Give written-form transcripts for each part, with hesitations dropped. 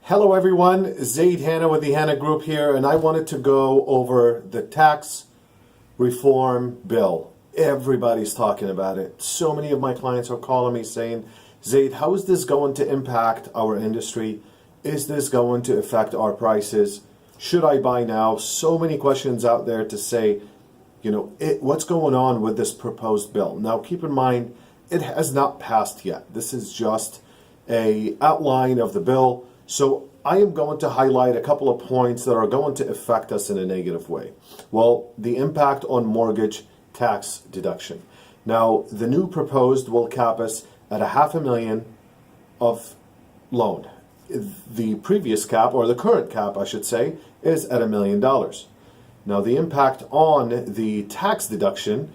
Hello everyone, Zaid Hanna with the Hanna Group here, and I wanted to go over the tax reform bill. Everybody's talking about it. So many of my clients are calling me saying, Zaid, how is this going to impact our industry? Is this going to affect our prices? Should I buy now? So many questions out there to say, what's going on with this proposed bill? Now keep in mind, it has not passed yet. This is just an outline of the bill. So I am going to highlight a couple of points that are going to affect us in a negative way. Well, the impact on mortgage tax deduction. Now, the new proposed will cap us at $500,000 of loan. The previous cap, or the current cap, I should say, is at $1 million. Now, the impact on the tax deduction,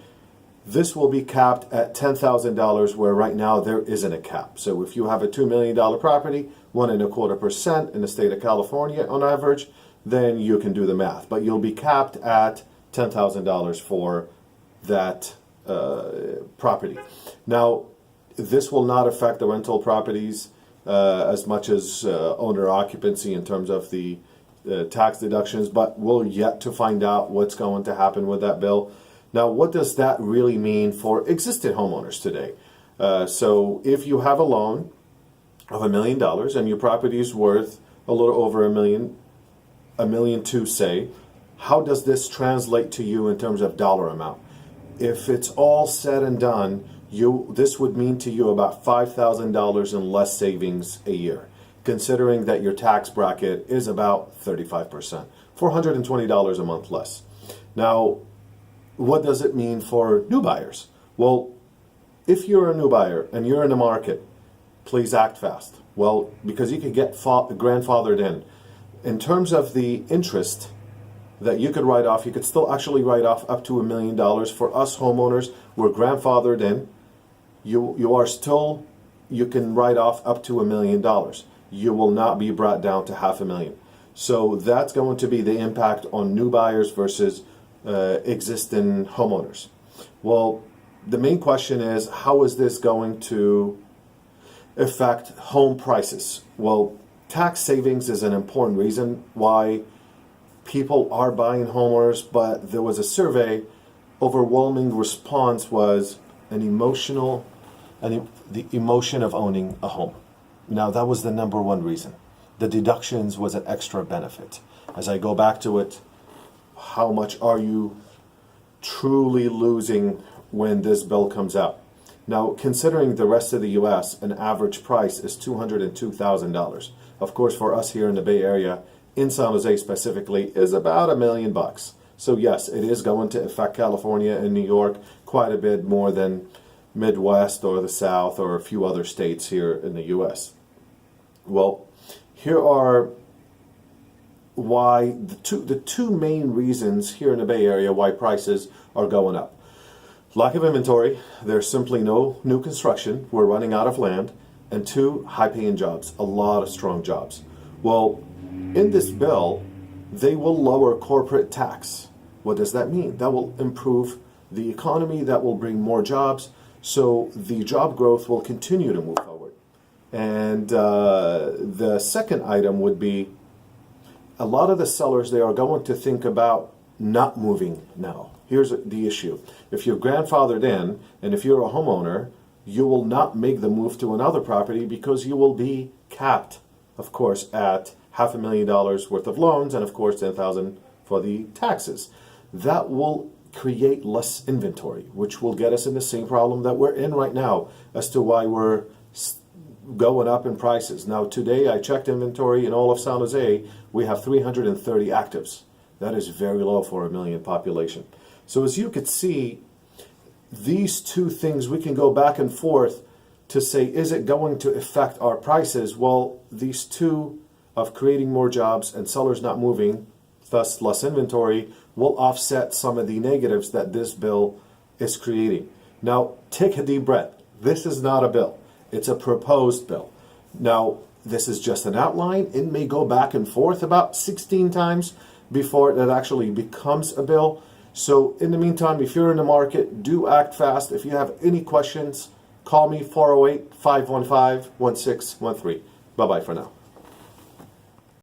this will be capped at $10,000, where right now there isn't a cap. So if you have a $2 million property, 1.25% in the state of California on average, then you can do the math. But you'll be capped at $10,000 for that property. Now, this will not affect the rental properties as much as owner occupancy in terms of the tax deductions, but we're yet to find out what's going to happen with that bill. Now, what does that really mean for existing homeowners today? So if you have a loan of $1 million and your property is worth a little over $1 million to say, how does this translate to you in terms of dollar amount? If it's all said and done, this would mean to you about $5,000 in less savings a year, considering that your tax bracket is about 35%, $420 a month less. Now, what does it mean for new buyers? Well, if you're a new buyer and you're in the market, please act fast. Well, because you could get grandfathered in. In terms of the interest that you could write off, you could still actually write off up to $1 million. For us homeowners, we're grandfathered in. You can write off up to $1 million. You will not be brought down to $500,000. So that's going to be the impact on new buyers versus existing homeowners. Well, the main question is, how is this going to affect home prices? Well, tax savings is an important reason why people are buying homeowners, but there was a survey, overwhelming response was the emotion of owning a home. Now, that was the number one reason. The deductions was an extra benefit. As I go back to it, how much are you truly losing when this bill comes out? Now, considering the rest of the U.S., an average price is $202,000. Of course, for us here in the Bay Area, in San Jose specifically, is about $1 million. So yes, it is going to affect California and New York quite a bit more than Midwest or the South or a few other states here in the U.S. Well, here are why the two main reasons here in the Bay Area why prices are going up. Lack of inventory, there's simply no new construction, we're running out of land, and two, high-paying jobs, a lot of strong jobs. Well, in this bill, they will lower corporate tax. What does that mean? That will improve the economy, that will bring more jobs, so the job growth will continue to move forward. And the second item would be, a lot of the sellers, they are going to think about not moving now. Here's the issue. If you're grandfathered in, and if you're a homeowner, you will not make the move to another property because you will be capped, of course, at $500,000 worth of loans, and of course $10,000 for the taxes. That will create less inventory, which will get us in the same problem that we're in right now as to why we're going up in prices. Now, today I checked inventory in all of San Jose. We have 330 actives. That is very low for a million population. So as you could see, these two things, we can go back and forth to say, is it going to affect our prices? Well, these two of creating more jobs and sellers not moving, thus less inventory, will offset some of the negatives that this bill is creating. Now, take a deep breath. This is not a bill. It's a proposed bill. Now, this is just an outline. It may go back and forth about 16 times before it actually becomes a bill. So in the meantime, if you're in the market, do act fast. If you have any questions, call me 408-515-1613. Bye-bye for now.